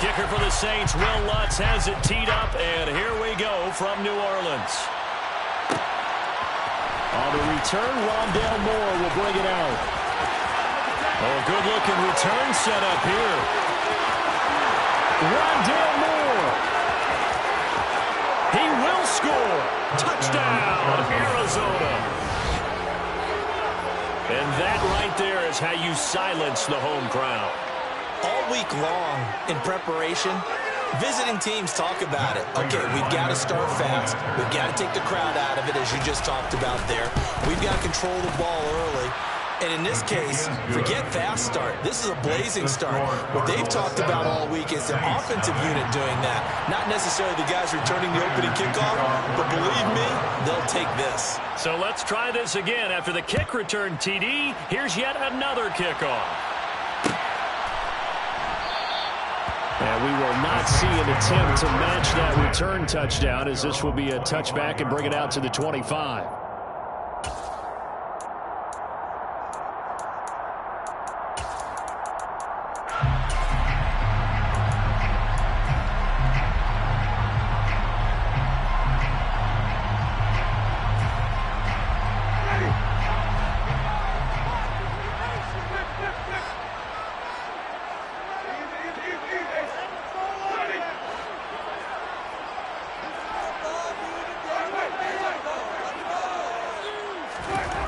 Kicker for the Saints, Will Lutz, has it teed up, and here we go from New Orleans. On the return, Rondale Moore will bring it out. Oh, good-looking return set up here. Rondale Moore. He will score. Touchdown, Arizona. And that right there is how you silence the home crowd. All week long in preparation, visiting teams talk about it. Okay, we've got to start fast. We've got to take the crowd out of it, as you just talked about there. We've got to control the ball early. And in this case, forget fast start. This is a blazing start. What they've talked about all week is their offensive unit doing that. Not necessarily the guys returning the opening kickoff, but believe me, they'll take this. So let's try this again. After the kick return TD, here's yet another kickoff. And we will not see an attempt to match that return touchdown, as this will be a touchback and bring it out to the 25.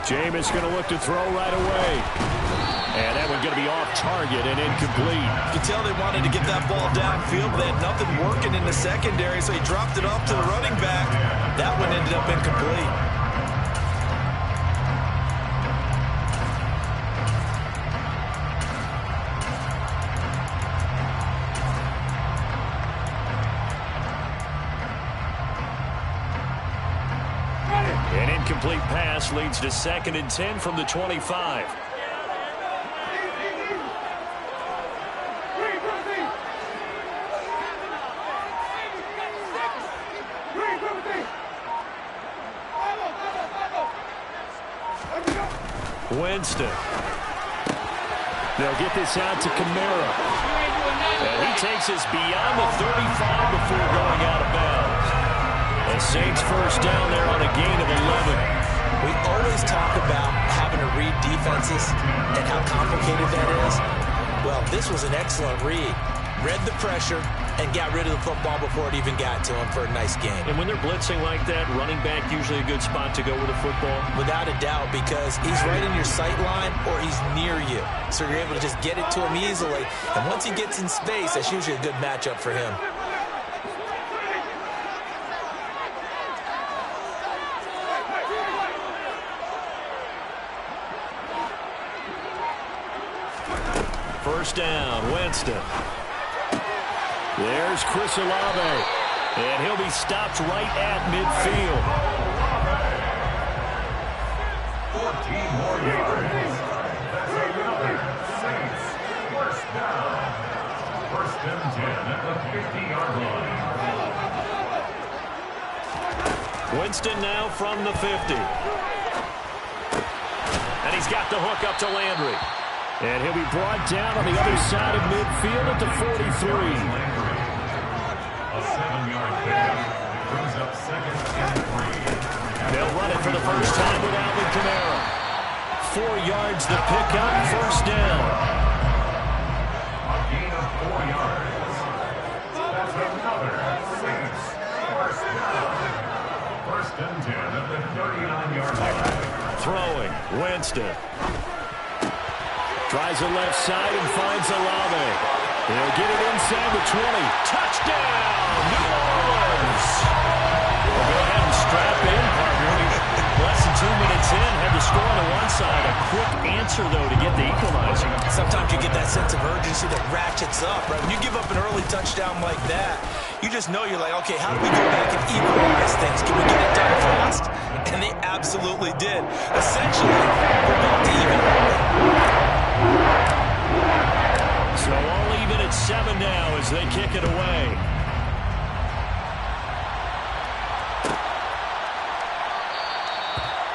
Jameis going to look to throw right away. And that one's going to be off target and incomplete. You can tell they wanted to get that ball downfield. They had nothing working in the secondary, so he dropped it off to the running back. That one ended up incomplete. An incomplete pass leads to 2nd and 10 from the 25. Winston. They'll get this out to Kamara. And he takes us beyond the 35 before going out of bounds. The Saints first down there on a gain of 11. We always talk about having to read defenses and how complicated that is. Well, this was an excellent read. Read the pressure and got rid of the football before it even got to him for a nice game. And when they're blitzing like that, running back usually a good spot to go with the football? Without a doubt, because he's right in your sight line or he's near you. So you're able to just get it to him easily. And once he gets in space, that's usually a good matchup for him. First down, Winston. There's Chris Olave. And he'll be stopped right at midfield. 14 more yards. That's another Saints first down. 1st and 10 at the 50-yard line. Winston now from the 50. And he's got the hook up to Landry. And he'll be brought down on the other side of midfield at the 43. A 7-yard pickup brings up 2nd and 3. They'll run it for the first time with Alvin Kamara. 4 yards the pickup, first down. A gain of 4 yards. That's another Saints first down. 1st and 10 at the 39-yard line. Throwing, Winston. Tries the left side and finds Olave. He'll get it inside the 20. Touchdown, New Orleans. We'll go ahead and strap in, partner. Less than 2 minutes in, had the score on the one side. A quick answer, though, to get the equalizer. Sometimes you get that sense of urgency that ratchets up, right? When you give up an early touchdown like that, you just know you're like, okay, how do we go back and equalize things? Can we get it done fast? And they absolutely did. Essentially, we're about to even. So all even at 7 now as they kick it away.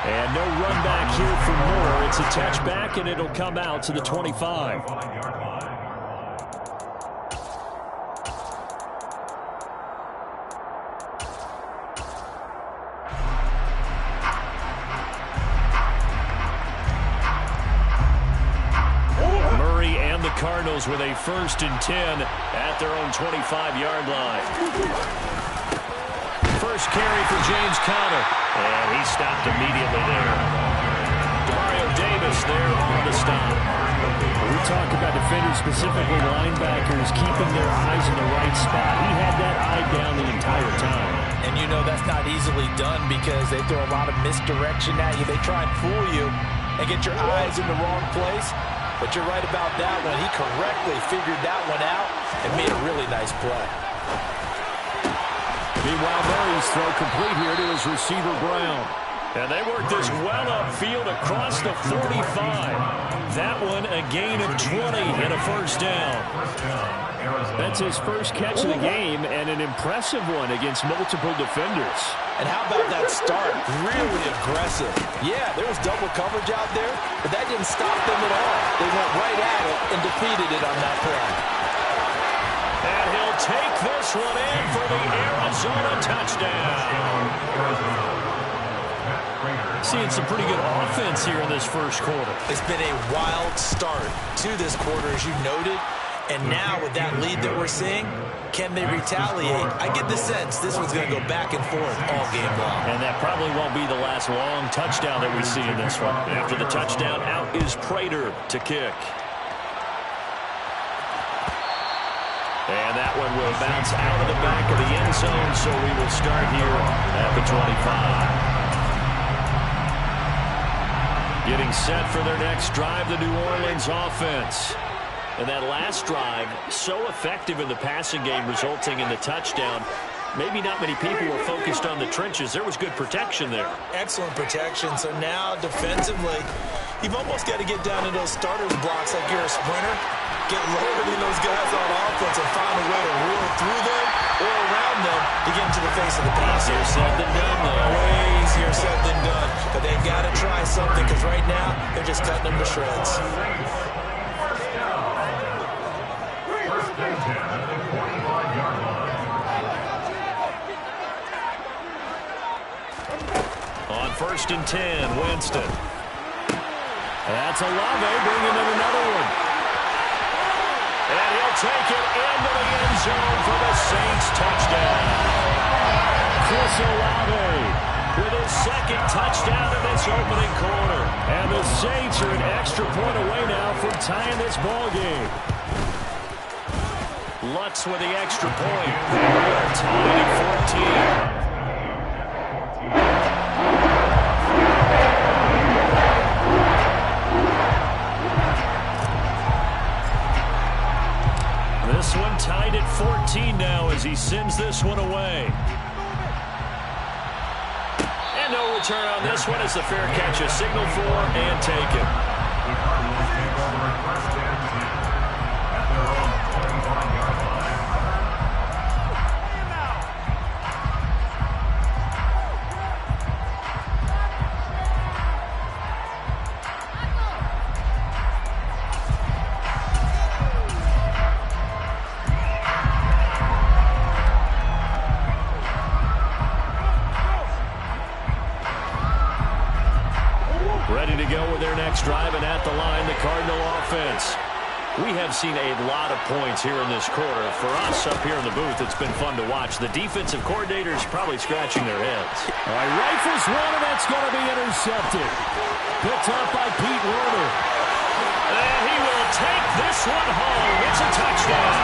And no run back here for Moore. It's a touchback, and it'll come out to the 25. Cardinals with a 1st and 10 at their own 25-yard line. First carry for James Conner. And he stopped immediately there. Mario Davis there on the stop. We talk about defenders, specifically linebackers, keeping their eyes in the right spot. He had that eye down the entire time. And you know that's not easily done because they throw a lot of misdirection at you. They try and fool you and get your eyes in the wrong place. But you're right about that one. He correctly figured that one out and made a really nice play. Meanwhile, Murray's throw complete here to his receiver, Brown. And they work this well upfield across the 45. That one a gain of 20 and a 1st down. That's his first catch of the game and an impressive one against multiple defenders. And how about that start? Really aggressive. Yeah, there was double coverage out there, but that didn't stop them at all. They went right at it and defeated it on that play. And he'll take this one in for the Arizona touchdown. Seeing some pretty good offense here in this first quarter. It's been a wild start to this quarter, as you noted. And now with that lead that we're seeing, can they retaliate? I get the sense this one's going to go back and forth all game long. And that probably won't be the last long touchdown that we see in this one. After the touchdown, out is Prater to kick. And that one will bounce out of the back of the end zone, so we will start here at the 25. Getting set for their next drive, the New Orleans offense. And that last drive, so effective in the passing game, resulting in the touchdown. Maybe not many people were focused on the trenches. There was good protection there. Excellent protection. So now defensively, you've almost got to get down to those starters blocks like you're a sprinter. Get lower than those guys on offense and find a way to reel through them or around them to get into the face of the pass. Easier said than done, though. Way easier said than done. But they've got to try something because right now they're just cutting them to shreds. First and 10 at the 45-yard line. On 1st and 10, Winston. That's Olave bringing in another one. And he'll take it into the end zone for the Saints touchdown. Chris Olave with his 2nd touchdown of this opening quarter. And the Saints are an extra point away now from tying this ball game. Lutz with the extra point. We are tied at 14. This one tied at 14 now as he sends this one away. And no return on this one as the fair catch is signaled for and taken. The Cardinals take over at 1st and 10 at their own 45-yard line. Ready to go with their next drive, and at the line, the Cardinal offense. We have seen a lot of points here in this quarter. For us up here in the booth, it's been fun to watch. The defensive coordinators probably scratching their heads. All right, rifles one, and that's going to be intercepted. Picked up by Pete Werner. And he will take this one home. It's a touchdown.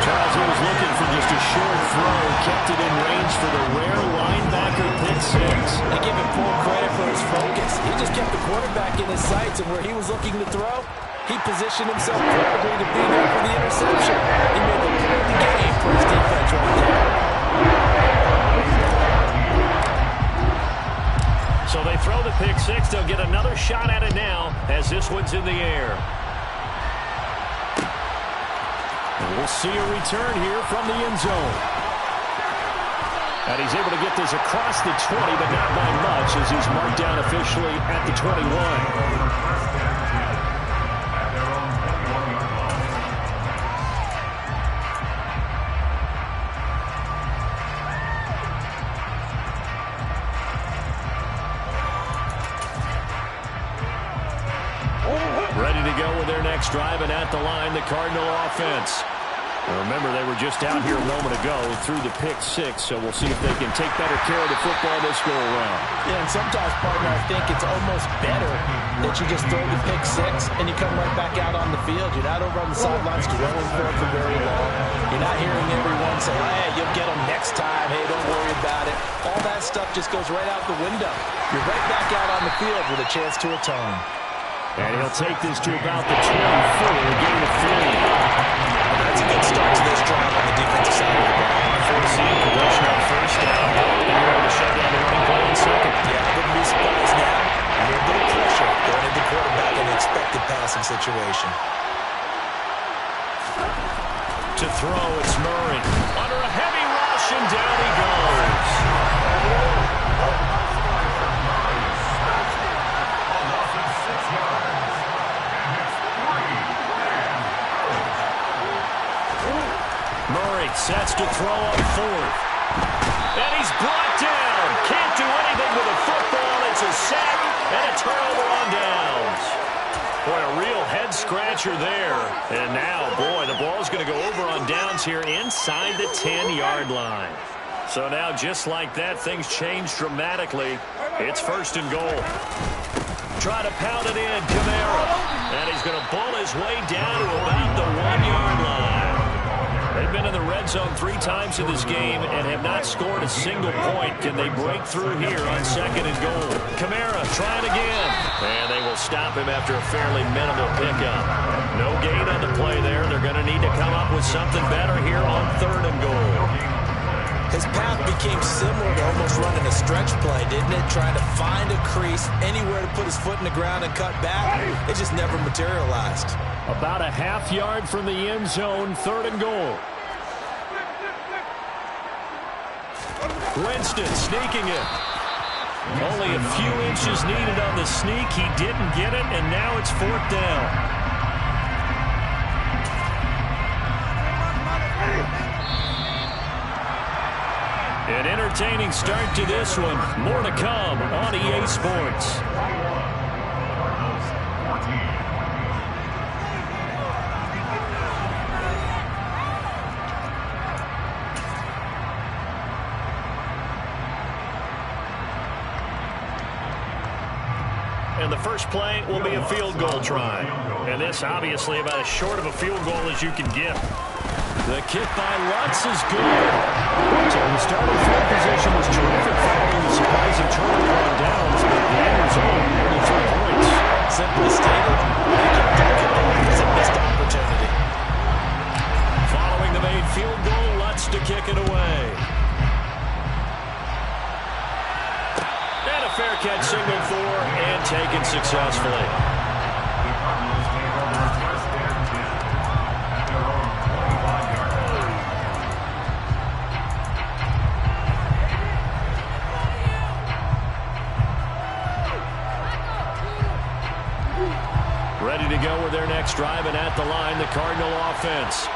Charles was looking for just a short throw, kept it in range for the rare linebacker pick six. They give him full credit for his focus. He just kept the quarterback in his sights, and where he was looking to throw, he positioned himself perfectly to be there for the interception. He made the perfect game for his defense right there. So they throw the pick six. They'll get another shot at it now as this one's in the air. We'll see a return here from the end zone. And he's able to get this across the 20, but not by much as he's marked down officially at the 21. Ready to to go with their next drive, and at the line, the Cardinal offense. Now remember, they were just out here a moment ago through the pick six, so we'll see if they can take better care of the football this go-around. Yeah, and sometimes, partner, I think it's almost better that you just throw the pick six and you come right back out on the field. You're not over on the sidelines dwelling for it for very long. You're not hearing everyone say, hey, you'll get them next time. Hey, don't worry about it. All that stuff just goes right out the window. You're right back out on the field with a chance to atone. And he'll take this to about the 24, gain of 3. That's a good start to this drive on the defensive side of the ball. Forcing progression on first down. And you're able to shut down the running play in second. Yeah, I wouldn't be surprised now. A little bit of pressure going into quarterback in an expected passing situation. To throw, it's Murray. Under a heavy rush, and down he goes. Murray sets to throw on fourth. And he's brought down. Can't do anything with a football. It's a sack and a turnover on downs. Boy, a real head-scratcher there. And now, boy, the ball's going to go over on downs here inside the 10-yard line. So now, just like that, things change dramatically. It's first and goal. Try to pound it in, Kamara. And he's going to bull his way down to about the 1-yard line. They've been in the red zone 3 times in this game and have not scored a single point. Can they break through here on second and goal? Kamara trying again. And they will stop him after a fairly minimal pickup. No gain on the play there. They're going to need to come up with something better here on third and goal. His path became similar to almost running a stretch play, didn't it? Trying to find a crease, anywhere to put his foot in the ground and cut back. It just never materialized. About a half yard from the end zone, third and goal. Winston sneaking it. Only a few inches needed on the sneak. He didn't get it, and now it's fourth down. An entertaining start to this one. More to come on EA Sports. And the first play will be a field goal try. And this obviously about as short of a field goal as you can get. The kick by Lutz is good. So the starting field position was terrific following the surprising turnover on downs, but the end result, only 3 points. Simply stated, it's a missed opportunity. Following the made field goal, Lutz to kick it away. And a fair catch signaled for and taken successfully. Ready to go with their next drive, and at the line, the Cardinal offense.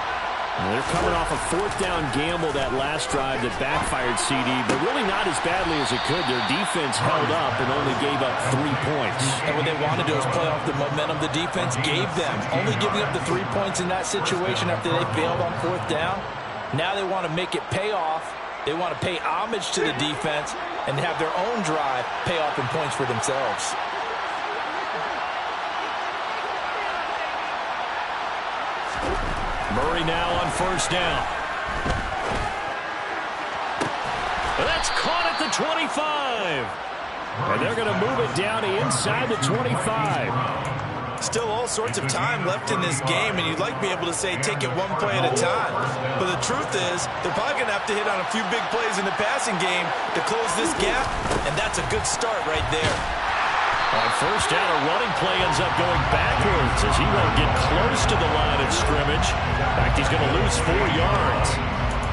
They're coming off a fourth down gamble that last drive that backfired CD, but really not as badly as it could. Their defense held up and only gave up 3 points. And what they want to do is play off the momentum the defense gave them. Only giving up the 3 points in that situation after they failed on fourth down. Now they want to make it pay off. They want to pay homage to the defense and have their own drive pay off in points for themselves. Murray now on first down. That's caught at the 25. And they're going to move it down to inside the 25. Still all sorts of time left in this game, and you'd like to be able to say take it one play at a time. But the truth is, they're probably going to have to hit on a few big plays in the passing game to close this gap, and that's a good start right there. On first down, a running play ends up going backwards as he won't get close to the line of scrimmage. In fact, he's going to lose 4 yards.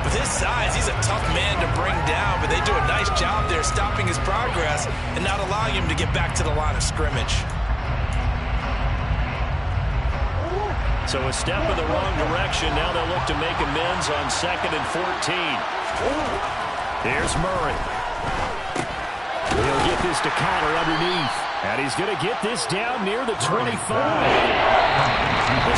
With his size, he's a tough man to bring down, but they do a nice job there stopping his progress and not allowing him to get back to the line of scrimmage. So a step in the wrong direction. Now they'll look to make amends on 2nd and 14. Here's Murray. He'll get this to Conner underneath. And he's going to get this down near the 25. The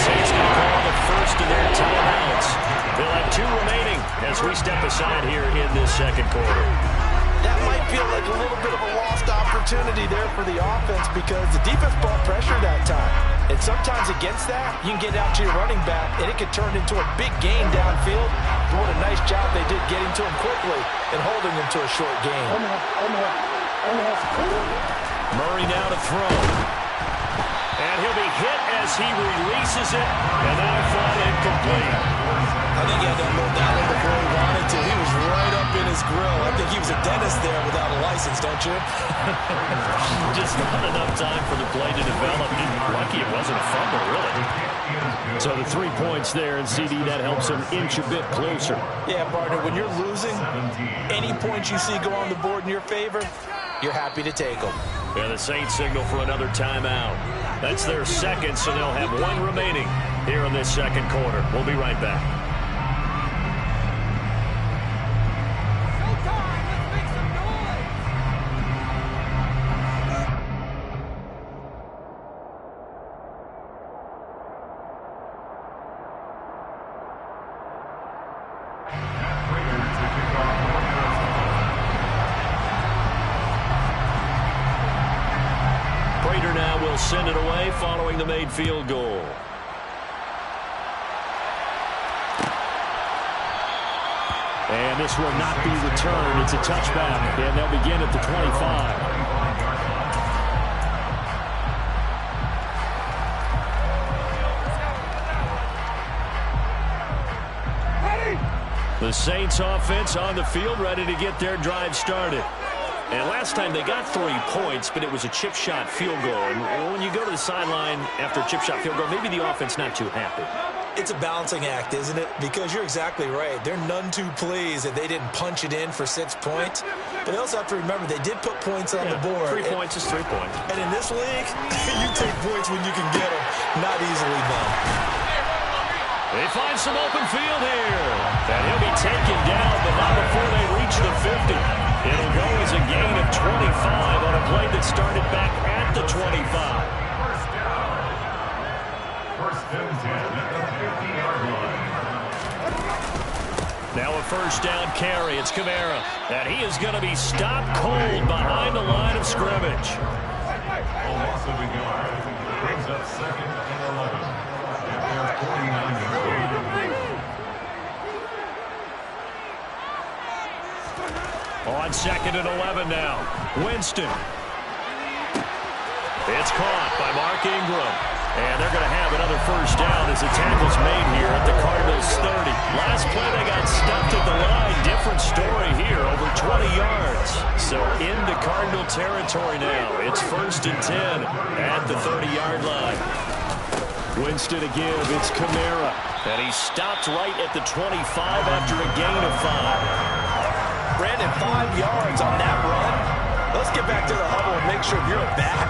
Saints going to call the first of their timeouts. They'll have 2 remaining as we step aside here in this second quarter. That might feel like a little bit of a lost opportunity there for the offense because the defense brought pressure that time. And sometimes against that, you can get out to your running back, and it can turn into a big gain downfield. But what a nice job they did getting to him quickly and holding him to a short gain. Murray now to throw. And he'll be hit as he releases it, and that'll fall incomplete. I think he had to unload that one before he wanted to. He was right up in his grill. I think he was a dentist there without a license, don't you? Just not enough time for the play to develop. Lucky it wasn't a fumble, really. So the 3 points there, and CD, that helps him inch a bit closer. Yeah, partner, when you're losing, any points you see go on the board in your favor, you're happy to take them. And the Saints signal for another timeout. That's their second, so they'll have 1 remaining here in this second quarter. We'll be right back. Send it away following the made field goal. And this will not be returned. It's a touchback, and they'll begin at the 25. The Saints offense on the field, ready to get their drive started. And last time they got 3 points, but it was a chip shot field goal. And when you go to the sideline after a chip shot field goal, maybe the offense not too happy. It's a balancing act, isn't it? Because you're exactly right. They're none too pleased that they didn't punch it in for 6 points. But they also have to remember they did put points on the board. 3 points is 3 points. And in this league, you take points when you can get them. Not easily done. They find some open field here. And he'll be taken down, but not before they reach the 50. It'll go as a gain of 25 on a play that started back at the 25. First down. First and 10 at the 50-yard line. Now a first down carry. It's Kamara. And he is going to be stopped cold behind the line of scrimmage. A loss of a yard brings up second and 11 at their 49-yard line. On second and 11 now. Winston. It's caught by Mark Ingram. And they're going to have another first down as the tackle's made here at the Cardinals' 30. Last play they got stuffed at the line. Different story here, over 20 yards. So into Cardinal territory now. It's first and 10 at the 30-yard line. Winston to give. It's Kamara. And he stopped right at the 25 after a gain of 5. Brandon, 5 yards on that run. Let's get back to the huddle and make sure you're back.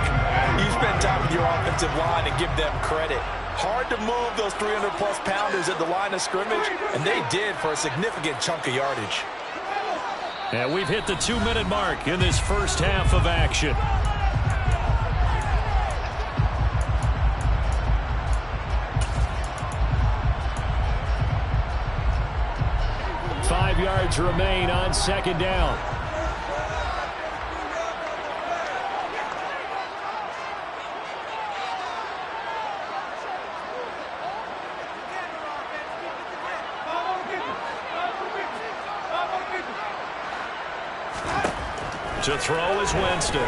You spend time with your offensive line and give them credit. Hard to move those 300-plus pounders at the line of scrimmage, and they did for a significant chunk of yardage. And we've hit the 2-minute mark in this first half of action. Yards remain on second down. To throw is Winston.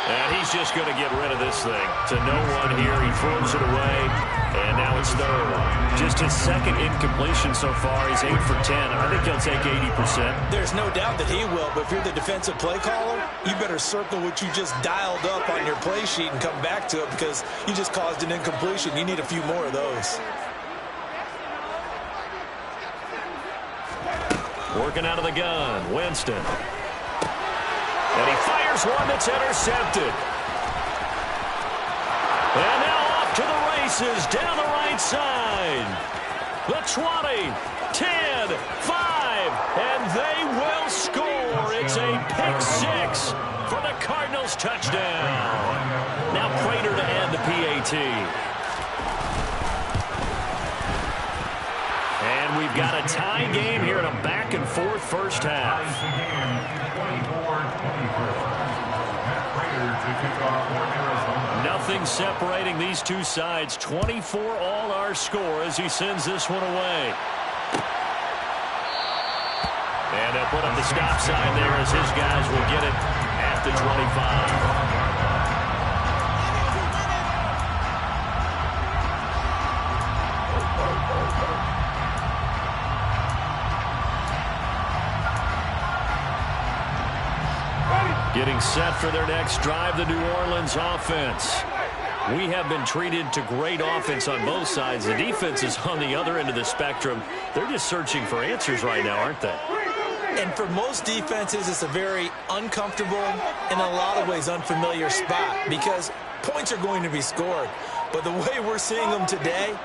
And he's just going to get rid of this thing. To no one here. He throws it away. And now it's third. Just his second incompletion so far. He's 8 for 10. I think he'll take 80%. There's no doubt that he will, but if you're the defensive play caller, you better circle what you just dialed up on your play sheet and come back to it because you just caused an incompletion. You need a few more of those. Working out of the gun, Winston. And he fires one that's intercepted. And now off to the races down the right side. The 20, 10, 5, and they will the score. It's a pick six for the Cardinals touchdown. Now Prater to add the PAT. And we've got a tie game here in a back-and-forth first half. Nothing separating these two sides. 24 all our score as he sends this one away. And they'll put up the stop sign there as his guys will get it at the 25. Getting set for their next drive, the New Orleans offense. We have been treated to great offense on both sides. The defense is on the other end of the spectrum. They're just searching for answers right now, aren't they? And for most defenses, it's a very uncomfortable, in a lot of ways, unfamiliar spot because points are going to be scored. But the way we're seeing them today,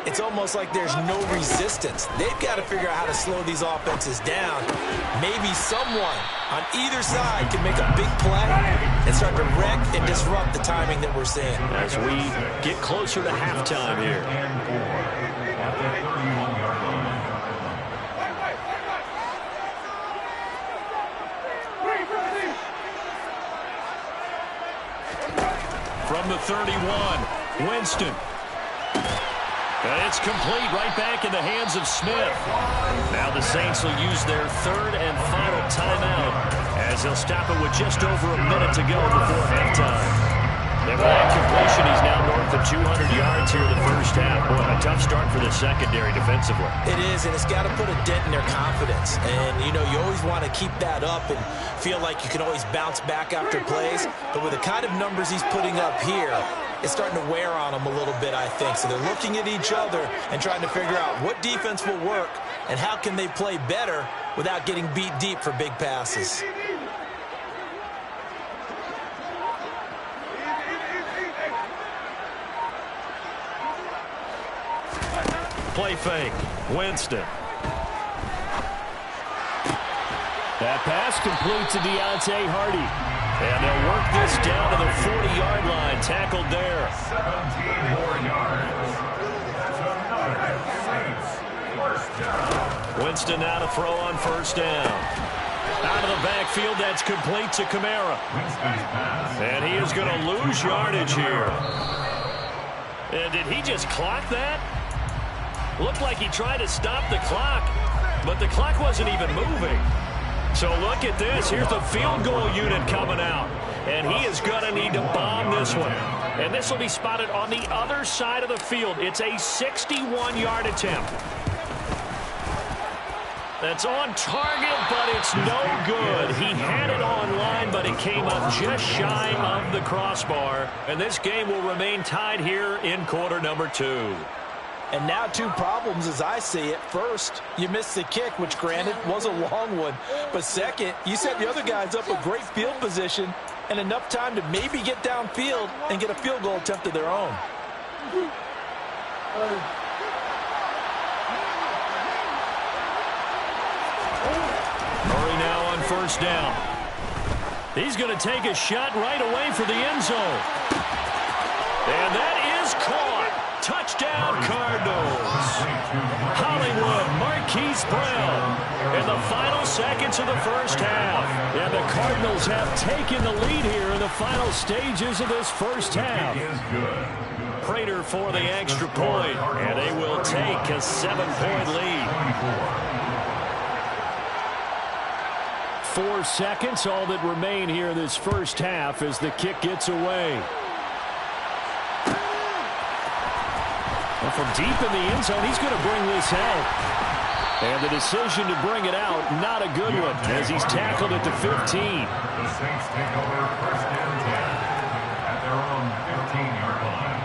it's almost like there's no resistance. They've got to figure out how to slow these offenses down. Maybe someone on either side can make a big play and start to wreck and disrupt the timing that we're seeing. As we get closer to halftime here. From the 31, Winston. And it's complete right back in the hands of Smith. Now the Saints will use their third and final timeout as they'll stop it with just over a minute to go before halftime. And with that completion, he's now north of 200 yards here in the first half. Boy, a tough start for the secondary defensively. It is, and it's got to put a dent in their confidence. And, you know, you always want to keep that up and feel like you can always bounce back after plays. But with the kind of numbers he's putting up here, it's starting to wear on them a little bit, I think. So they're looking at each other and trying to figure out what defense will work and how can they play better without getting beat deep for big passes. Play fake. Winston. That pass complete to Deontay Hardy. And they'll work this down to the 40-yard line. Tackled there. 17 more yards. That's another Saints first down. Winston now to throw on first down. Out of the backfield, that's complete to Kamara. And he is going to lose yardage here. And did he just clock that? Looked like he tried to stop the clock, but the clock wasn't even moving. So look at this. Here's the field goal unit coming out. And he is going to need to bomb this one. And this will be spotted on the other side of the field. It's a 61-yard attempt. That's on target, but it's no good. He had it on line, but it came up just shy of the crossbar. And this game will remain tied here in quarter number 2. And now two problems as I see it. First, you missed the kick, which granted was a long one. But second, you set the other guys up a great field position and enough time to maybe get downfield and get a field goal attempt of their own. Murray now on first down. He's going to take a shot right away for the end zone. And that is caught. Touchdown, Cardinals. Hollywood, Marquise Brown. In the final seconds of the first half. And the Cardinals have taken the lead here in the final stages of this first half. Prater for the extra point. And they will take a 7-point lead. 4 seconds, all that remain here in this first half as the kick gets away. Well, from deep in the end zone, he's going to bring this out. And the decision to bring it out, not a good one, as he's tackled at the 15. The Saints take over first and 10 at their own 15-yard line.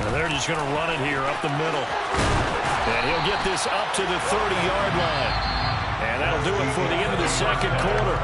Now they're just going to run it here up the middle. And he'll get this up to the 30-yard line. And that'll do it for the end of the second quarter.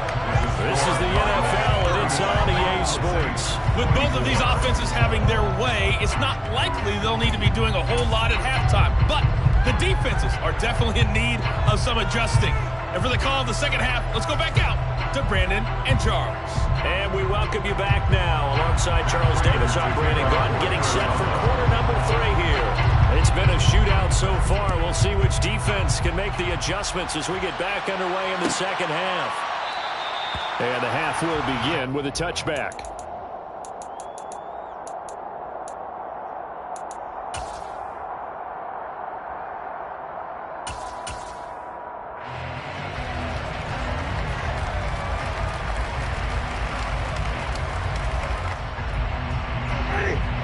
This is the NFL, and it's It's on EA Sports. With both of these offenses having their way, it's not likely they'll need to be doing a whole lot at halftime. But the defenses are definitely in need of some adjusting. And for the call of the second half, let's go back out to Brandon and Charles. And we welcome you back now alongside Charles Davis. I'm Brandon Gunn getting set for quarter number 3 here. It's been a shootout so far. We'll see which defense can make the adjustments as we get back underway in the second half. And the half will begin with a touchback.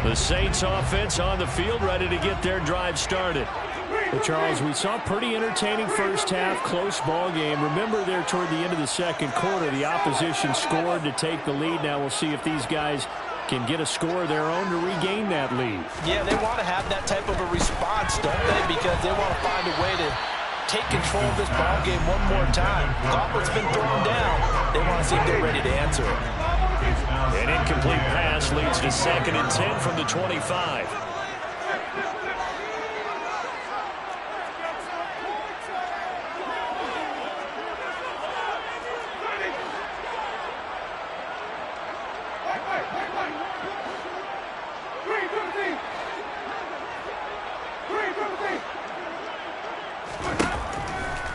The Saints offense on the field, ready to get their drive started. Well, Charles, we saw a pretty entertaining first half, close ball game. Remember there toward the end of the second quarter, the opposition scored to take the lead. Now we'll see if these guys can get a score of their own to regain that lead. Yeah, they want to have that type of a response, don't they? Because they want to find a way to take control of this ball game one more time. Gauntlet's been thrown down. They want to see if they're ready to answer it. An incomplete pass leads to 2nd and 10 from the 25.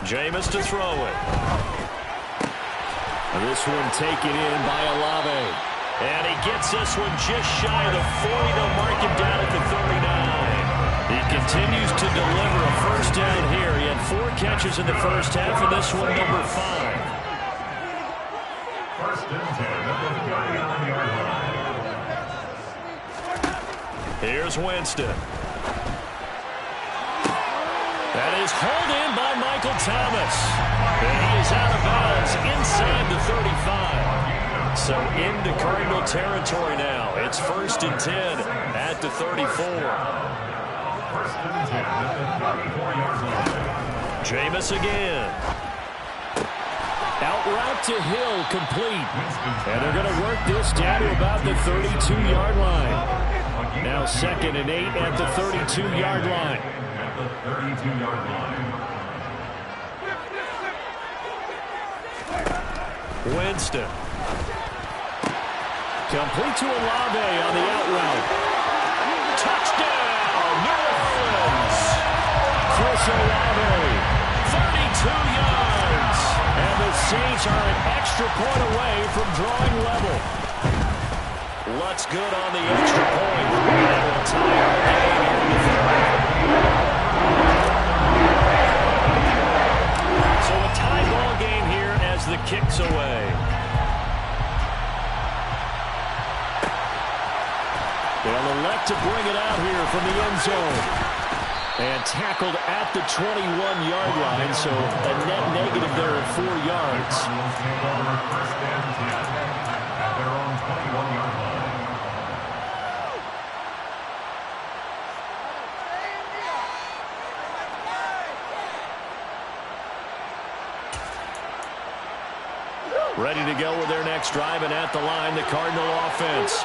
Jameis to throw it. This one taken in by Olave. And he gets this one just shy of the 40. They'll mark him down at the 39. He continues to deliver a first down here. He had 4 catches in the first half, and this one number 5. First and 10 at the 39-yard line. Here's Winston. That is hauled in by Michael Thomas. And he is out of bounds inside the 35. So into Cardinal territory now. It's 1st and 10 at the 34. First and 10 at the 34-yard line. Jameis again. Out route to Hill, complete. And they're going to work this down to about the 32-yard line. Now 2nd and 8 at the 32-yard line. At the 32-yard line. Winston. Complete to Olave on the out route. Touchdown, New Orleans. Chris Olave, 32 yards. And the Saints are an extra point away from drawing level. Lutz good on the extra point. That will tie our game here in the third. So a tie ball game here as the kick's away. They'll elect to bring it out here from the end zone. And tackled at the 21-yard line, so a net negative there of 4 yards. Cardinals take over first and 10 at their own 21-yard line. Ready to go with their next drive, and at the line, the Cardinal offense.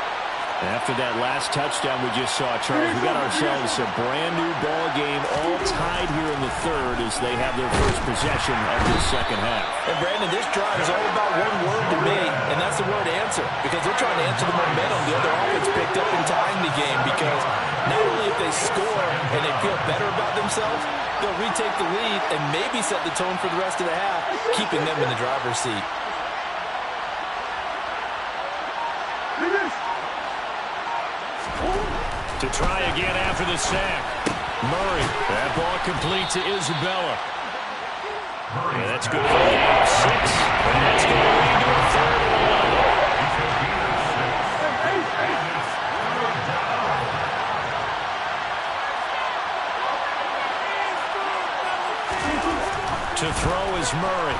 After that last touchdown we just saw, Charles, we got ourselves a brand-new ball game, all tied here in the third as they have their first possession of this second half. And, Brandon, this drive is all about one word to me, and that's the word answer, because they're trying to answer the momentum the other offense picked up in tying the game, because not only if they score and they feel better about themselves, they'll retake the lead and maybe set the tone for the rest of the half, keeping them in the driver's seat. To try again after the sack. Murray. That ball complete to Isabella. And that's good for a gain of 6. And that's going to lead to a 3rd and 11. To throw is Murray.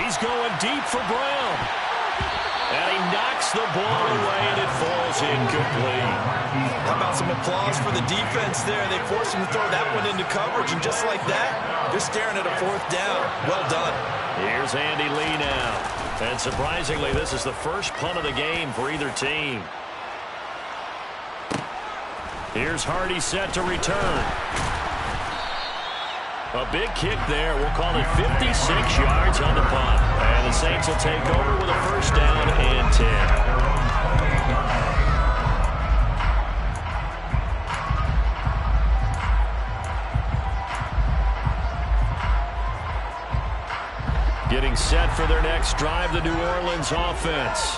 He's going deep for Brown. And he knocks the ball away, and it falls incomplete. How about some applause for the defense there? They forced him to throw that one into coverage, and just like that, they're staring at a 4th down. Well done. Here's Andy Lee now. And surprisingly, this is the first punt of the game for either team. Here's Hardy set to return. A big kick there. We'll call it 56 yards on the punt. And the Saints will take over with a first down and 10. Getting set for their next drive, the New Orleans offense.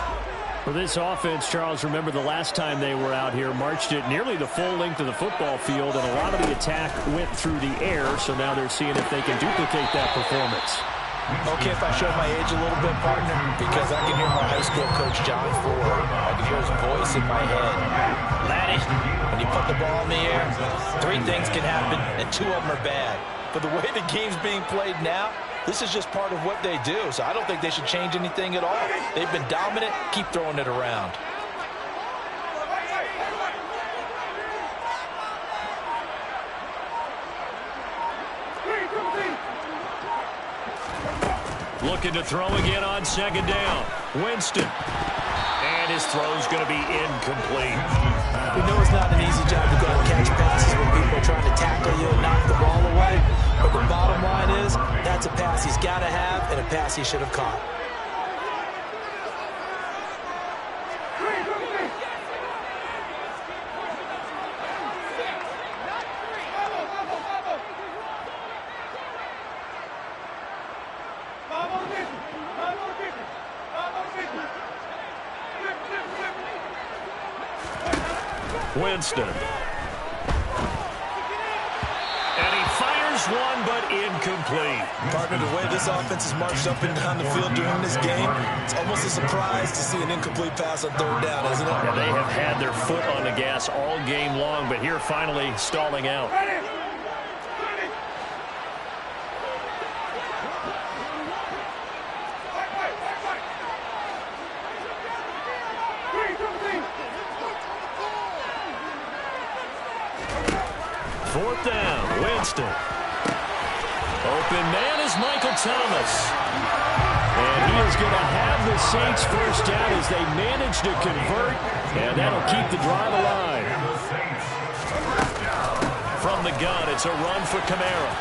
For this offense, Charles, remember the last time they were out here, marched it nearly the full length of the football field, and a lot of the attack went through the air, so now they're seeing if they can duplicate that performance. Okay, if I show my age a little bit, partner, because I can hear my high school coach, John Ford. I can hear his voice in my head. Laddie, when you put the ball in the air, 3 things can happen, and 2 of them are bad. But the way the game's being played now, this is just part of what they do, so I don't think they should change anything at all. They've been dominant. Keep throwing it around. Looking to throw again on second down. Winston. And his throw's going to be incomplete. We know it's not an easy job to go and catch passes when people are trying to tackle you and knock the ball away. But the bottom line is, that's a pass he's got to have and a pass he should have caught. Winston. And he fires one, but incomplete. Partner, the way this offense is marched up and down the field during this game, it's almost a surprise to see an incomplete pass on third down, isn't it? Yeah, they have had their foot on the gas all game long, but here finally stalling out. Fourth down, Winston. Open man is Michael Thomas. And he is going to have the Saints first down as they manage to convert, and that'll keep the drive alive. From the gun, it's a run for Kamara.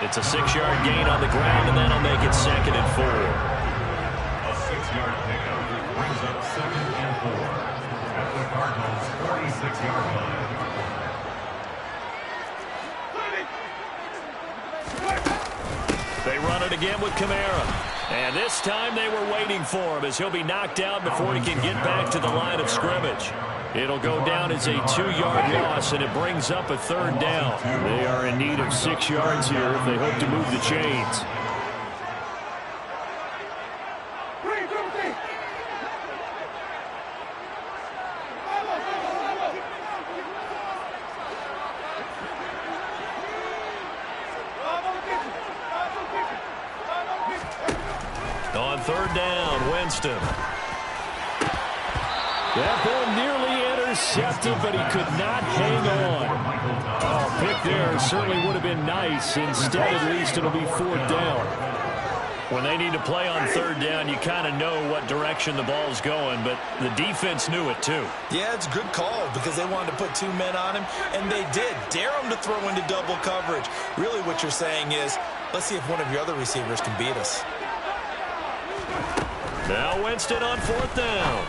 It's a 6-yard gain on the ground, and that'll make it 2nd and 4. A 6-yard pickup brings up 2nd and 4 at the Cardinals' 46-yard line. They run it again with Kamara. And this time they were waiting for him as he'll be knocked out before he can get back to the line of scrimmage. It'll go down as a 2-yard loss, and it brings up a 3rd down. They are in need of 6 yards here if they hope to move the chains. On 3rd down, Winston. That ball nearly intercepted, but he could not hang on. Oh, pick there certainly would have been nice. Instead, at least, it'll be 4th down. When they need to play on 3rd down, you kind of know what direction the ball's going, but the defense knew it too. Yeah, it's a good call because they wanted to put 2 men on him, and they did. Dare him to throw into double coverage. Really what you're saying is, let's see if one of your other receivers can beat us. Now Winston on 4th down.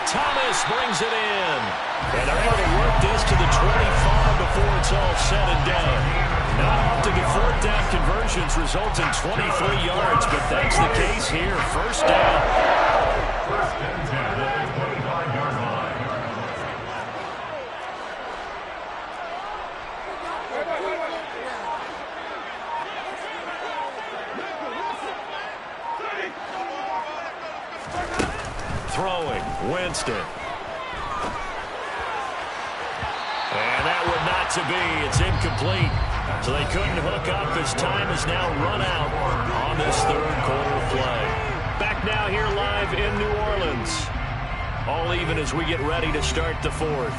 Thomas brings it in. And they're able to work this to the 25 before it's all said and done. Not often do 4th down conversions result in 23 yards, but that's the case here. First down. 1st and 10 at the 25-yard line. Throwing, Winston. And that would not to be. It's incomplete. So they couldn't hook up as time has now run out on this 3rd quarter play. Back now here live in New Orleans. All even as we get ready to start the 4th.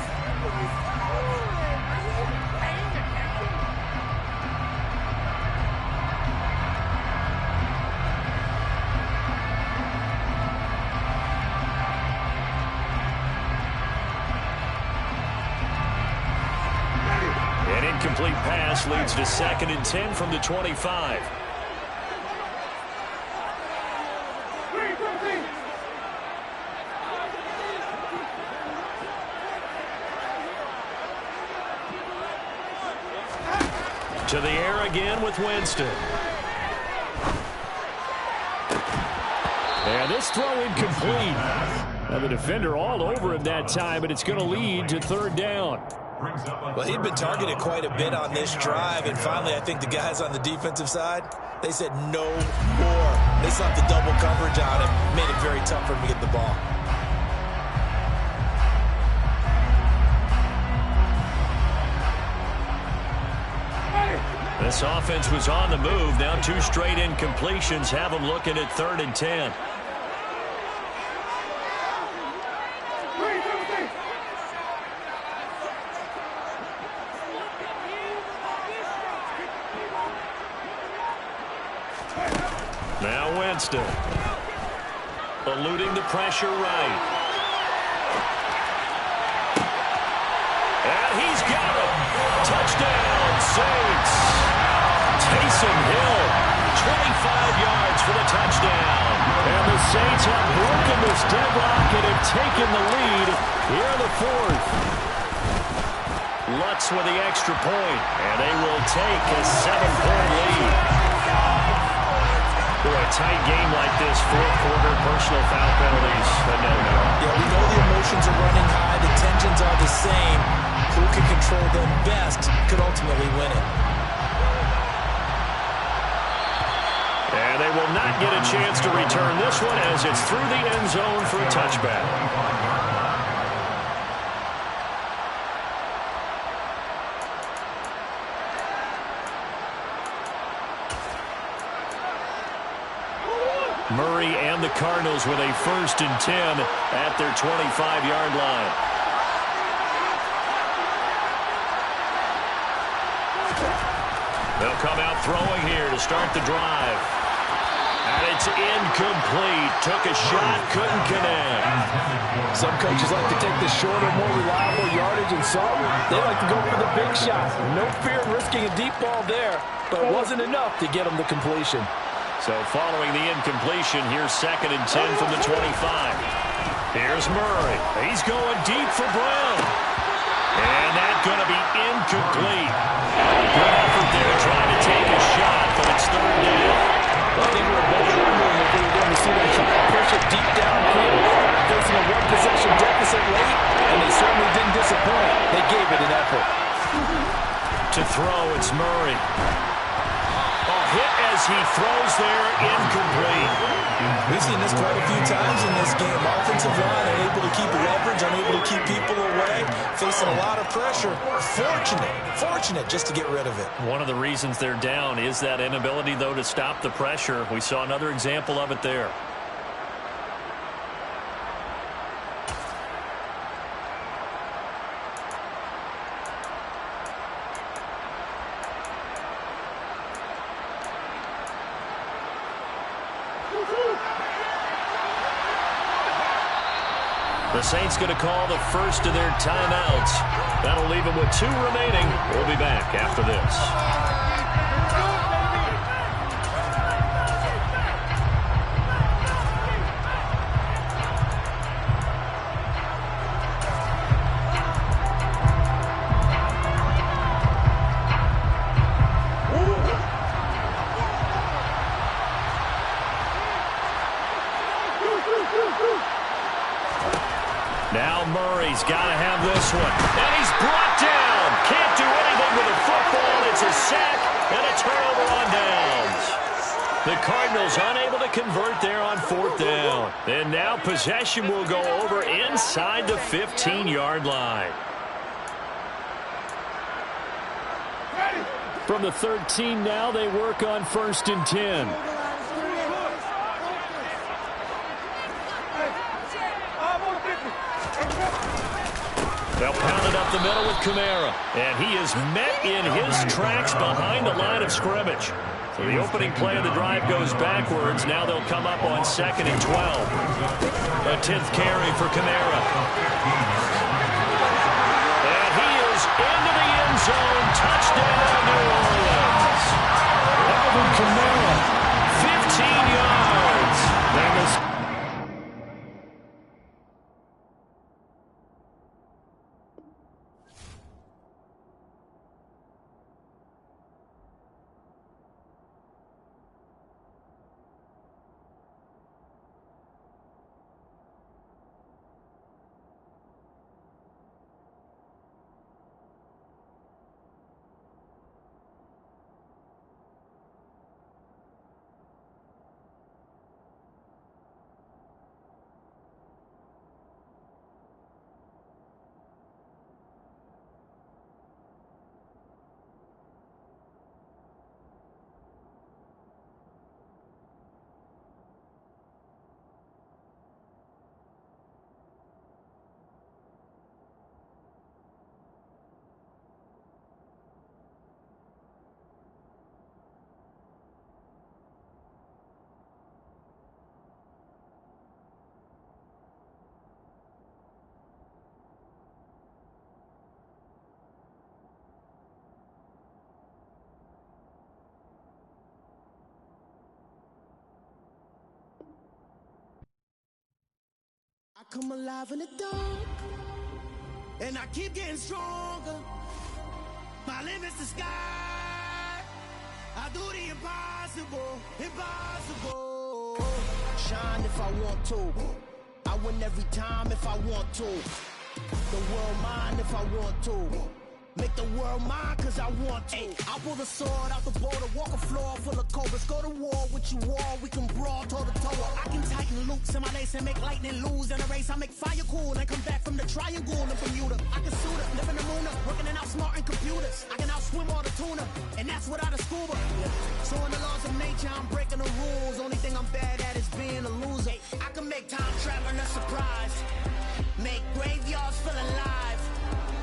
incomplete pass leads to 2nd and 10 from the 25. To the air again with Winston. And this throw incomplete. Now the defender all over him that time, but it's going to lead to 3rd down. Well, he'd been targeted quite a bit on this drive, and finally I think the guys on the defensive side, they said no more. They slapped the double coverage on him, made it very tough for him to get the ball. This offense was on the move. Now 2 straight incompletions have them looking at 3rd and 10. Now Winston. Eluding the pressure right. And he's got him. Touchdown, Saints. Taysom Hill, 25 yards for the touchdown. And the Saints have broken this deadlock and have taken the lead here in the 4th. Lutz with the extra point, and they will take a 7-point lead. Boy, a tight game like this, 4th quarter, personal foul penalties, a no-no. Yeah, we know the emotions are running high, the tensions are the same. Who can control them best could ultimately win it. And they will not get a chance to return this one as it's through the end zone for a touchback. Murray and the Cardinals with a 1st and 10 at their 25-yard line. They'll come out throwing here to start the drive. And it's incomplete. Took a shot, couldn't connect. Some coaches like to take the shorter, more reliable yardage, and some, they like to go for the big shot. No fear of risking a deep ball there, but it wasn't enough to get them the completion. So following the incompletion, here's 2nd and 10 from the 25. Here's Murray. He's going deep for Brown. And that's going to be incomplete. Good effort there trying to take a shot, but it's 3rd down. I think we're both wondering if we were going to see them try to push it deep downfield, facing a 1-possession deficit late, and they certainly didn't disappoint. They gave it an effort. To throw, it's Murray. Hit as he throws there, incomplete. We've seen this quite a few times in this game. Offensive line unable to keep leverage, unable to keep people away, facing a lot of pressure. Fortunate just to get rid of it. One of the reasons they're down is that inability, though, to stop the pressure. We saw another example of it there. The Saints going to call the first of their timeouts. That'll leave them with 2 remaining. We'll be back after this. Now Murray's got to have this one. And he's brought down. Can't do anything with the football. It's a sack and a turnover on downs. The Cardinals unable to convert there on 4th down. And now possession will go over inside the 15-yard line. From the 13 now, they work on 1st and 10. They'll pound it up the middle with Kamara. And he is met in his tracks behind the line of scrimmage. So the opening play of the drive goes backwards. Now they'll come up on 2nd and 12. A 10th carry for Kamara. And he is into the end zone. Touchdown. come alive in the dark, and I keep getting stronger. My limit's the sky. I do the impossible, impossible. Shine if I want to. I win every time if I want to. The world mine if I want to. Make the world mine cause I want to. I pull the sword out the border, walk a floor full of cobras. Go to war with you all, we can brawl toe to toe. I can tighten loops in my lace and make lightning lose in a race. I make fire cool and come back from the triangle in Bermuda. I can suit up, live in the moon up, working and outsmarting computers. I can outswim all the tuna, and that's without a scuba. So in the laws of nature, I'm breaking the rules. Only thing I'm bad at is being a loser. I can make time traveling a surprise, make graveyards feel alive,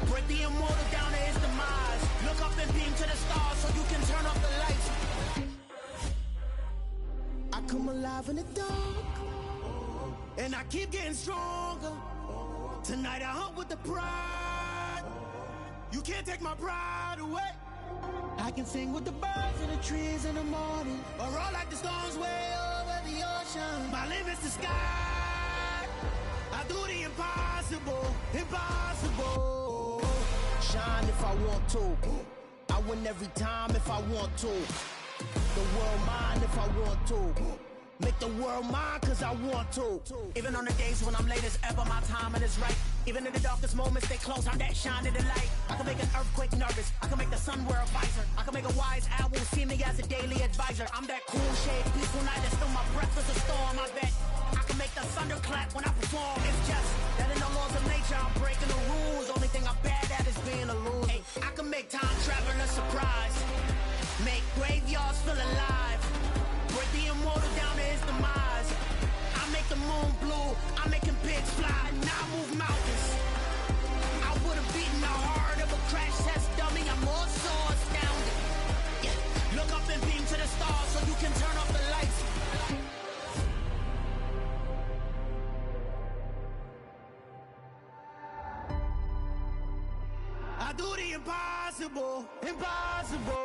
break the immortal down to his demise. Look up and beam to the stars so you can turn off the lights. I come alive in the dark, and I keep getting stronger. Tonight I hunt with the pride. You can't take my pride away. I can sing with the birds and the trees in the morning, or roll like the storms way over the ocean. My limit's the sky. I do the impossible, impossible. Shine if I want to. I win every time if I want to. The world mine if I want to. Make the world mine cause I want to. Even on the days when I'm late as ever, my timing is right. Even in the darkest moments, stay close, I'm that shine in the light. I can make an earthquake nervous, I can make the sun wear a visor. I can make a wise owl see me as a daily advisor. I'm that cool shade, peaceful night, and still my breath is a storm, I bet. I can make the thunder clap when I perform. It's just that in the laws of nature, I'm breaking the rules. Only thing I'm bad at is being a loser. Hey, I can make time traveling a surprise, make graveyards feel alive, break the immortal down to his demise. I make the moon blue, I'm making pigs fly, now I move mountains. I would've beaten the heart of a crash test dummy. I'm more so astounded. Yeah. Look up and beam to the stars so you can turn off the lights. I do the impossible, impossible.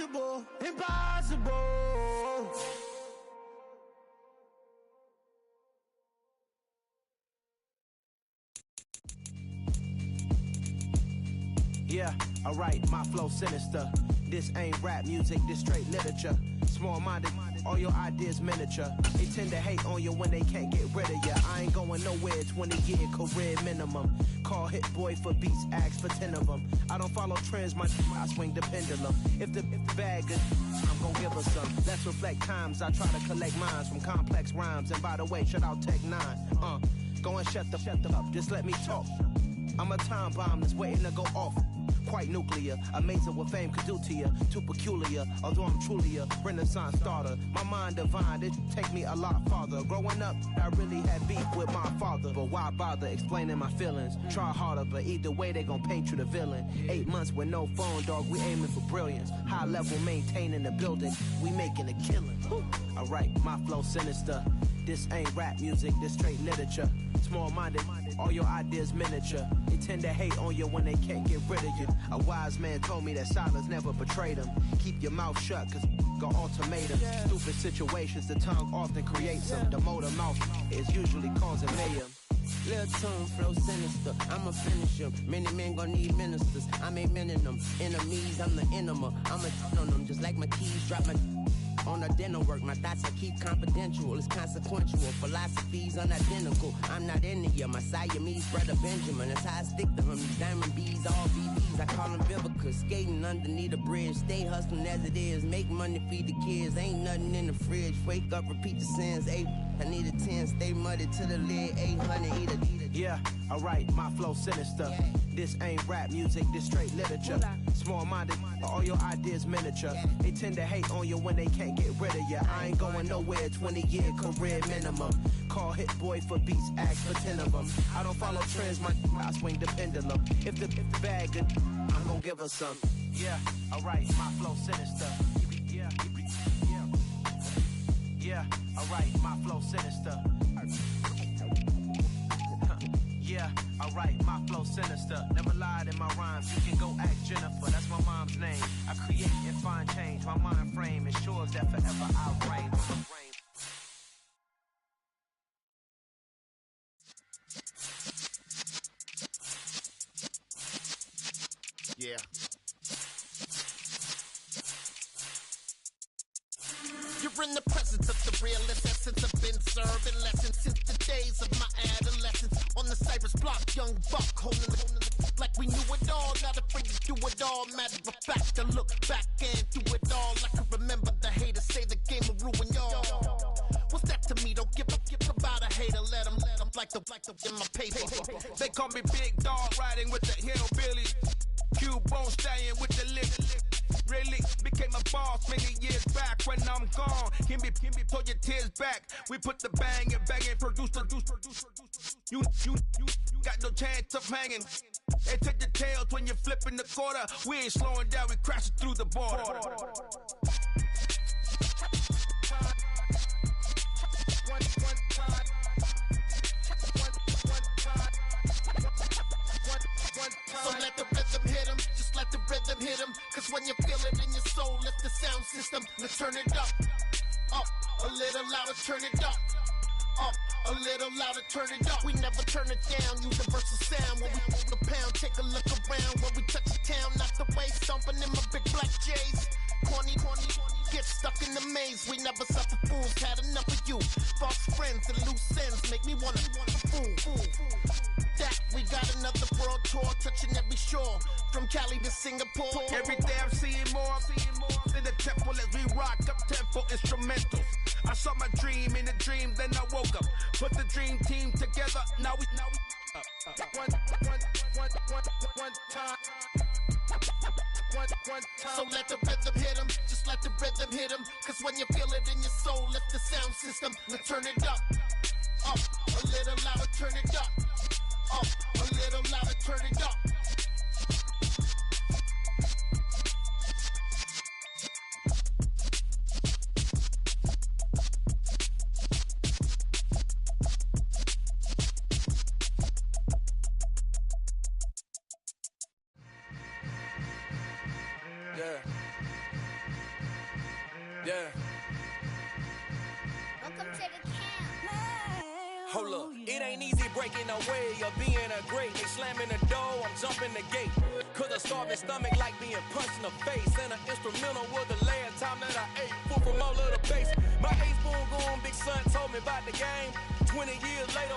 Impossible, impossible. Yeah, alright, my flow sinister. This ain't rap music, this straight literature. Small-minded, all your ideas miniature. They tend to hate on you when they can't get rid of you. I ain't going nowhere, 20-year career minimum. Call Hit Boy for beats, ask for 10 of them. I don't follow trends, I swing the pendulum. If the bag good, I'm gon' give her some. Let's reflect times, I try to collect minds from complex rhymes. And by the way, shout out Tech 9. Go and shut the up, just let me talk. I'm a time bomb that's waiting to go off. Quite nuclear, amazing what fame could do to you. Too peculiar, although I'm truly a renaissance starter. My mind divine, it take me a lot farther. Growing up, I really had beef with my father. But why bother explaining my feelings? Try harder, but either way they gon' paint you the villain. 8 months with no phone, dog, we aiming for brilliance. High level maintaining the building, we making a killing. Alright, my flow sinister. This ain't rap music, this straight literature. Small-minded, all your ideas miniature. They tend to hate on you when they can't get rid of you. A wise man told me that silence never betrayed him. Keep your mouth shut, cause got ultimatum. Stupid situations, the tongue often creates them. The motor mouth is usually causing mayhem. Lil' tune, flow sinister, I'ma finish him. Many men gon' need ministers, I make men in them. Enemies, I'm the enema, I'ma on them. Just like my keys, drop my on the dinner work. My thoughts I keep confidential, it's consequential. Philosophies unidentical, I'm not India. My Siamese brother Benjamin, that's how I stick to him. These diamond bees, all BBs, I call them Vivica. Skating underneath the bridge, stay hustling as it is. Make money, feed the kids, ain't nothing in the fridge. Wake up, repeat the sins, ayy. I need a 10, stay muddy to the lid, 800, eat a. Yeah, alright, my flow sinister. This ain't rap music, this straight literature. Small-minded, all your ideas miniature. They tend to hate on you when they can't get rid of you. I ain't going nowhere, 20-year career minimum. Call Hit Boy for beats, ask for 10 of them. I don't follow trends, I swing the pendulum. If the bag good, I'm gonna give her some. Yeah, alright, my flow sinister. Yeah, alright, my flow sinister. Yeah, alright, my flow sinister. Never lied in my rhymes, you can go ask Jennifer, that's my mom's name. I create and find change, my mind frame ensures that forever I'll reign. Yeah. You're in the presence of the realest essence. I've been serving lessons since the days of my adolescence. On the Cypress block, young buck holding the like we knew it all. Not afraid to do it all. Matter of fact, to look back and do it all. I can remember the haters say the game will ruin y'all. What's that to me? Don't give about a hater. Let them like the in my paper. They call me Big Dog, riding with the hillbillies. Cubone staying with the lick. Really became a boss many years back. When I'm gone, can be pull your tears back. We put the bang and produce. You got no chance of hanging. They take your tails when you're flipping the quarter. We ain't slowing down, we crashing through the border. So let the rhythm hit 'em, just let the rhythm hit 'em. Cause when you feel it in your soul, lift the sound system. Let's turn it up, a little louder, turn it up, a little louder, turn it up. We never turn it down, universal sound. When we put the pound, take a look around. When we touch the town, not the way, stomping in my big black J's. Corny, get stuck in the maze. We never suffer fools, had enough of you. False friends and loose ends make me wanna fool. That we got another world tour, touching every shore, from Cali to Singapore. Every day I'm seeing more in the temple as we rock up tempo instrumentals. I saw my dream in a dream, then I woke up. Put the dream team together. Now we one time. So let the rhythm hit 'em, just let the rhythm hit 'em. Cause when you feel it in your soul, lift the sound system. Let's turn it up, a little louder, turn it up, a little louder, turn it up. Yeah. Welcome to the camp. Hold up, it ain't easy breaking away or being a great. They slamming the door, I'm jumping the gate. Cause a starving stomach like being punched in the face. And an instrumental was the last time that I ate food from all of the base. My ace boom goon, big son told me about the game. 20 years later,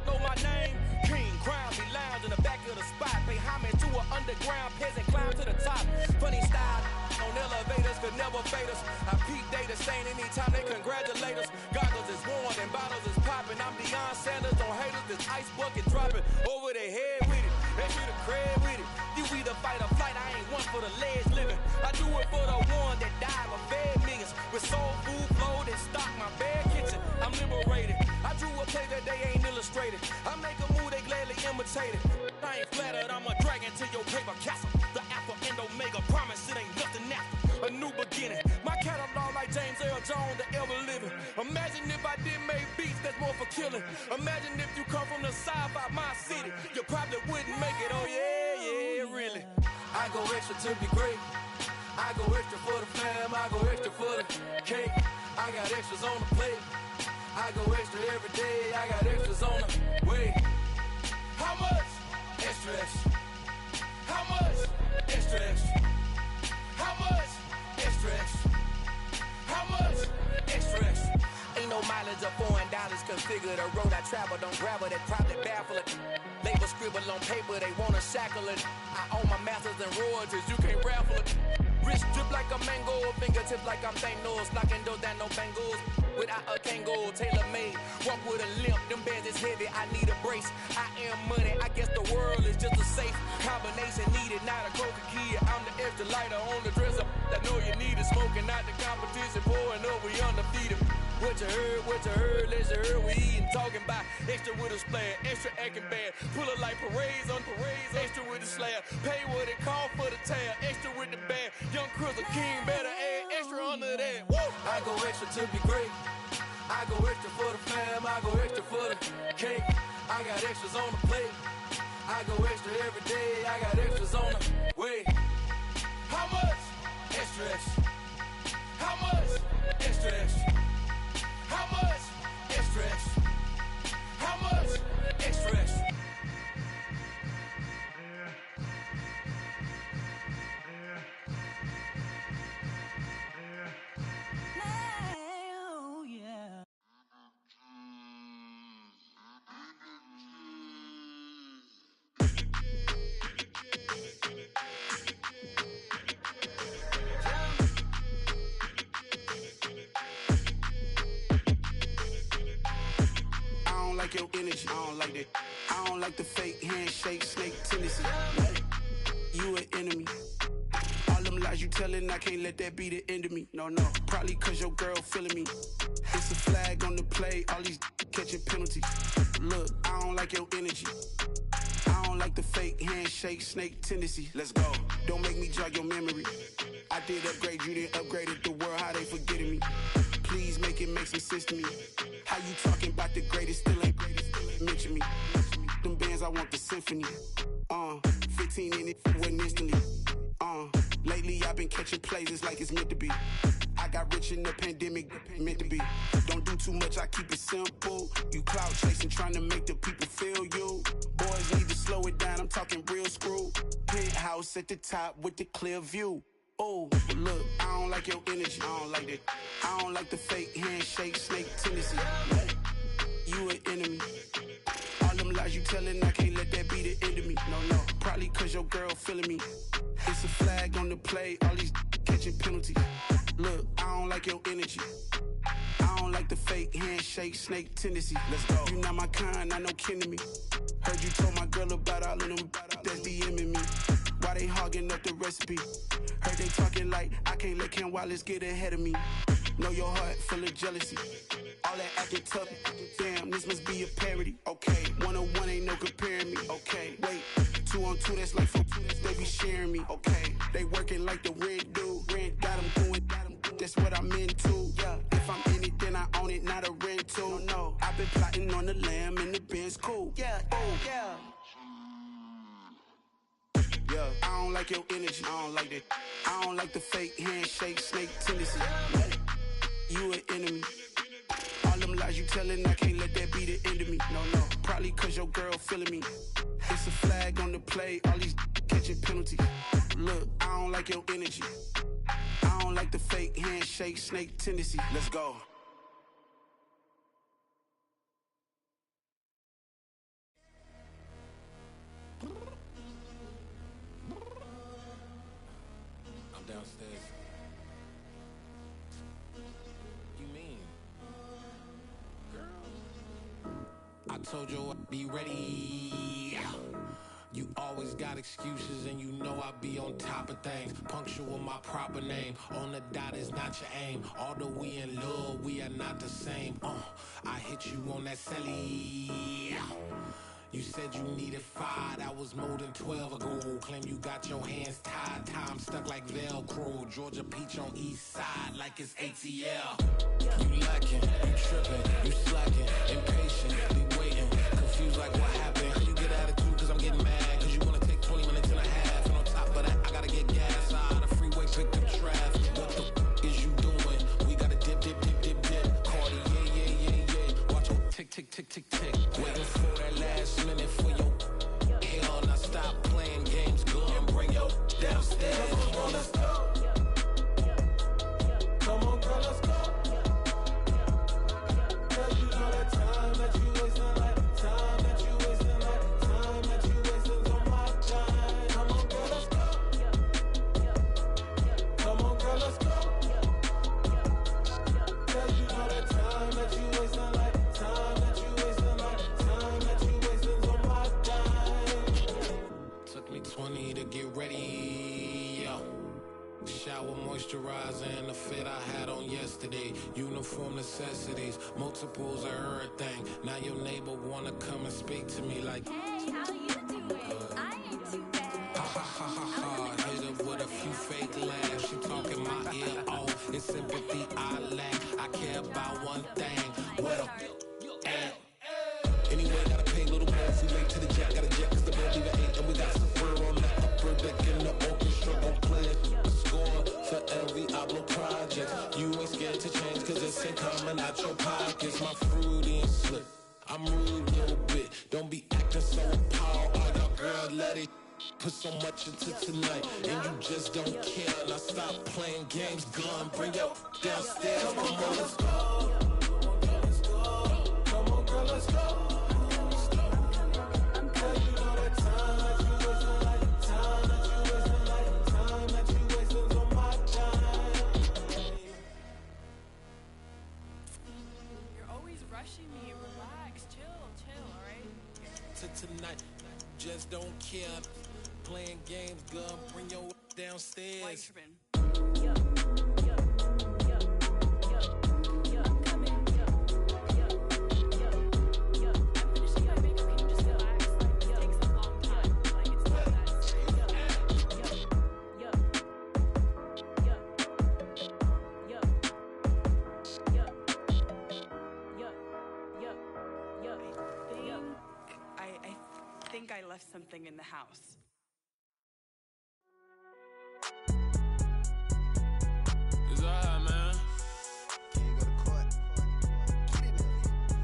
know my name. King Crown be lounge in the back of the spot. Pay homage to an underground peasant, climb to the top. Funny style on elevators could never fade us. I peep data saying anytime they congratulate us. Goggles is worn and bottles is popping. I'm Deion Sanders on haters, this ice bucket dropping over their head with it. They should have cred with it. You either fight or flight, I ain't one for the legs living. I do it for the one that died or fed millions. With soul food flow that stock my bare kitchen. I'm liberated. I drew a play that they ain't illustrated. I make a move they gladly imitate it. I ain't flattered, I'm a dragon to your paper castle. The Alpha and Omega promise it ain't nothing after. A new beginning. My catalog like James Earl Jones, the ever living. Imagine if I didn't make beats that's more for killing. Imagine if you come from the sci-fi, my city. You probably wouldn't make it, oh yeah, really. I go extra to be great. I go extra for the fam, I go extra for the cake. I got extras on the plate. I go extra every day, I got extras on the way. How much? Extra, extra. How much? Extra, extra. How much? Extra, extra. How much? Extra, extra. Ain't no mileage of $4 configure the road I travel. Don't gravel that probably baffle it. Label scribble on paper, they wanna shackle it. I own my masters and royalties, you can't raffle it. Wrist drip like a mango, fingertips like I'm Thanos, locking doors down, no bangles. without a Kangol, tailor-made. Walk with a limp, them bands is heavy, I need a brace. I am money, I guess the world is just a safe combination needed, not a coca kid. I'm the extra lighter on the dresser. I know you need it, smoking out the competition, pouring up, we undefeated. What you heard, let's hear we eatin', talking about extra with a splash, extra acting bad. Pull it like parades on parades, extra with the slab. Pay what it cost for the tab, extra with the bag. Young Crizzle King better add extra under that. Woo! I go extra to be great. I go extra for the fam, I go extra for the cake. I got extras on the plate. I go extra every day, I got extras on the way. How much? Extra, extra. How much? Extra, extra. How much? Extra, extra. How much? Extra, extra. Oh, yeah. Your energy, I don't like that. I don't like the fake handshake, snake tendency. You an enemy. All them lies you telling, I can't let that be the end of me. No, probably cause your girl feeling me. It's a flag on the play, all these catching penalties. Look, I don't like your energy. I don't like the fake handshake, snake tendency. Let's go. Don't make me jog your memory. I did upgrade, you didn't upgrade it. The world, how they forgetting me. Please make it make some sense to me. How you talking about the greatest, still ain't mention me. Them bands, I want the symphony. 15 in it, went instantly. Lately I've been catching plays, it's like it's meant to be. I got rich in the pandemic, meant to be. Don't do too much, I keep it simple. You clout chasing, trying to make the people feel you. Boys need to slow it down, I'm talking real screw. Penthouse at the top with the clear view. Oh, look, I don't like your energy, I don't like that. I don't like the fake handshake, snake tendency. You an enemy. All them lies you telling, I can't let that be the end of me. No, probably cause your girl feeling me. It's a flag on the play, all these catching penalties. Look, I don't like your energy. I don't like the fake handshake, snake tendency. Let's go. You not my kind, I know kin to me. Heard you told my girl about all of them that's DMing me. Why they hogging up the recipe? Heard they talking like I can't let Ken Wallace get ahead of me. Know your heart full of jealousy. All that acting tough, damn, this must be a parody. Okay, 1-on-1 ain't no comparing me. Okay, wait, 2-on-2, that's like 4, they be sharing me. Okay, they working like the rent do. Rent got them doing, that's what I'm into. Yeah, if I'm in it, then I own it, not a rental. No, I've been plotting on the lamb and the Benz cool. Yeah, yeah. Yeah, I don't like your energy, I don't like that. I don't like the fake handshake, snake tendency. You an enemy. All them lies you telling, I can't let that be the end of me. No, probably cause your girl feeling me. It's a flag on the play, all these catching penalties. Look, I don't like your energy. I don't like the fake handshake, snake tendency. Let's go. Downstairs. You mean? Girl, I told you I'd be ready. You always got excuses and you know I be on top of things. Punctual my proper name. On the dot is not your aim. Although we in love, we are not the same. I hit you on that celly. You said you needed 5, that was more than 12 ago. Claim you got your hands tied, time stuck like Velcro. Georgia Peach on east side like it's ATL. You lacking, you tripping, you slacking, impatient, be waiting, confused like what happened. How you get attitude cause I'm getting mad, cause you wanna take 20 minutes and a half. And on top of that, I gotta get gas out of the freeway, pick up traffic. What the f is you doing? We gotta dip, dip, dip, dip, dip. Cardi, yeah. Watch your tick, tick, tick, tick, tick. Waiting for that last minute for your hell. Now stop playing games, go and bring your downstairs. Come on, let's go. Come on, girl, let's go. Cause you know that time that you wasting, like time that you wasting. moisturizer and the fit I had on yesterday. Uniform necessities, multiples of everything. Now your neighbor wanna come and speak to me like, Hey, how you doing? I ain't too bad. ha ha ha ha ha. Hit her with a few fake laughs. She talking my ear off. It's sympathy I lack. I care about one thing. What a at. Anyway, gotta pay a little more if we late to the jack. Got a jet cause the bed leave at 8. And we got some fur on that upper deck in the orchestra. Gon' play a score for every Ablo project. You ain't scared to change cause it's ain't coming out your pockets. My fruity and slip. I'm rude a little bit. Don't be acting so appalled. All y'all girl, let it put so much into tonight. And you just don't care. Now stop playing games. Gun, bring your downstairs. Come on, let's go. Come on, girl, let's go. Tonight, just don't care. Playing games, gun, bring your downstairs. I left something in the house. It's alright, man.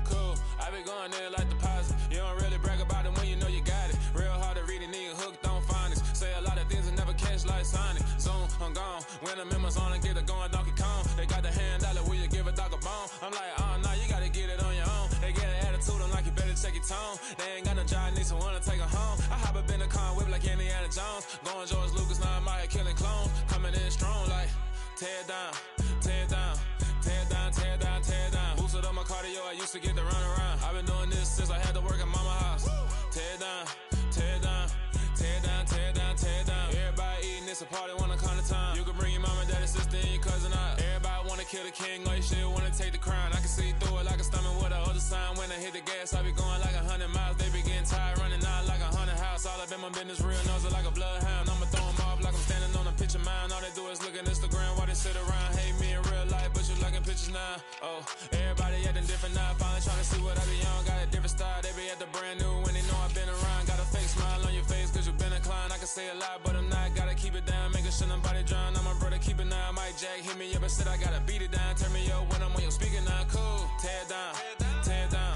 Cool, I be going there like deposit. You don't really brag about it when you know you got it. Real hard to read it, nigga hooked on phonics. Say a lot of things and never catch like Sonic. Zoom, I'm gone. When the members on and get it going Donkey Kong. They got the hand dollar, will you give a dog a bone? I'm like, oh, nah, you gotta get it on your own. They get an attitude, I'm like, you better check your tone. They ain't got no job, need someone to take her home. I hop up in the car, whip like Indiana Jones. Going George Lucas, now I'm out here killing clones. Coming in strong like, tear down, tear down, tear down, tear down, tear down. Boosted up my cardio, I used to get to run around. I've been doing this since I had to work at mama house. Tear down, tear down, tear down, tear down, tear down. Everybody eating, it's a party, wanna come to time. You can bring your mama, daddy, sister, and your cousin out. Everybody wanna kill the king, like shit, wanna take the crown. I can see through it like a stomach with a other sign. When I hit the gas, I be going like 100 miles. They be getting tired, running out like 100 house. All up in my business, real nose like a bloodhound. I'ma throw them off like I'm standing on a picture mound. All they do is look at Instagram while they sit around. Hate me in real life, but you liking pictures now. Oh, everybody acting different now. Finally trying to see what I be on. Got a different style, they be at the brand new when they know I've been around. Got a fake smile on your face cause you been inclined. I can say a lot, but I'm not. Gotta keep it down, making sure nobody drown. I'm my brother, keep it now. Mike Jack hit me up and said I gotta beat it down. Turn me up when I'm on your speaker now. Cool, tear down, tear down,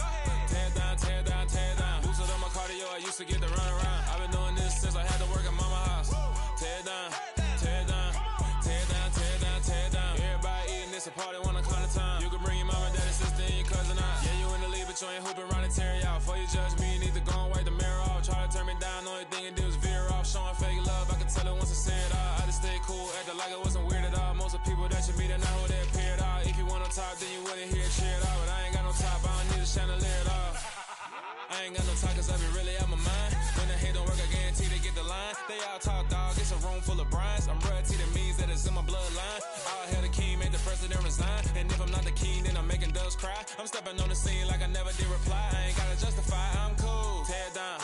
tear down, tear down, tear down. Boosted up my cardio, I used to get to run around. I've been doing this since I had to work at mama house. Tear down, tear down, tear down, tear down, tear down. Everybody eating, it's a party, wanna come to time. You can bring your mama, daddy, sister, and your cousin out. Yeah, you in the lead, but you ain't hooping around and tear you out. Before you judge me, you need to go and wipe the mirror off. Try to turn me down, only thing you did was veer off. Showing fake love, I can tell it once I say it all. I just stay cool, acting like it wasn't weird at all. Most of the people that you meet are not who they appear at all. If you want on top, then you wouldn't hear it cheered out. But I ain't got no top, I don't need a chandelier at all. I ain't got no talk cause I be really out my mind. When the hate don't work, I guarantee they get the line. They all talk, dog, it's a room full of Bryans. I'm royalty, that means that it's in my bloodline. All hell the king, made the president resign. And if I'm not the king, then I'm making doves cry. I'm stepping on the scene like I never did reply. I ain't gotta justify, I'm cool. Tear down,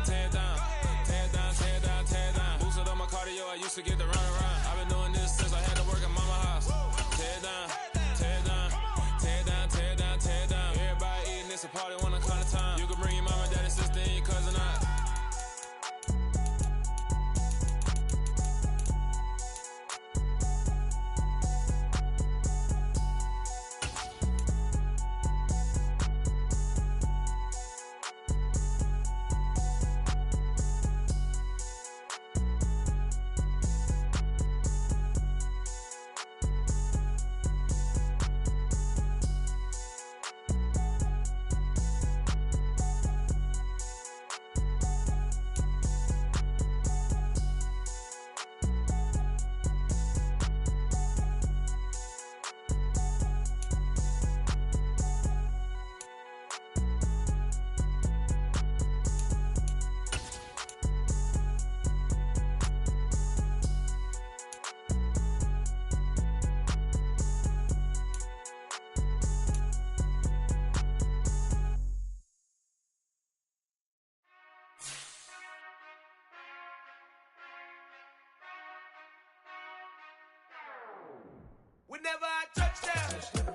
tear down, tear down, tear down, tear down. Boosted up my cardio, I used to get to run around. I've been doing this since I had to work at mama house. Tear down, tear down, tear down, tear down, tear down. Everybody eating, it's a party, wanna come to time. You can bring your mama, daddy, sister, and your cousin out. Whenever I touch down.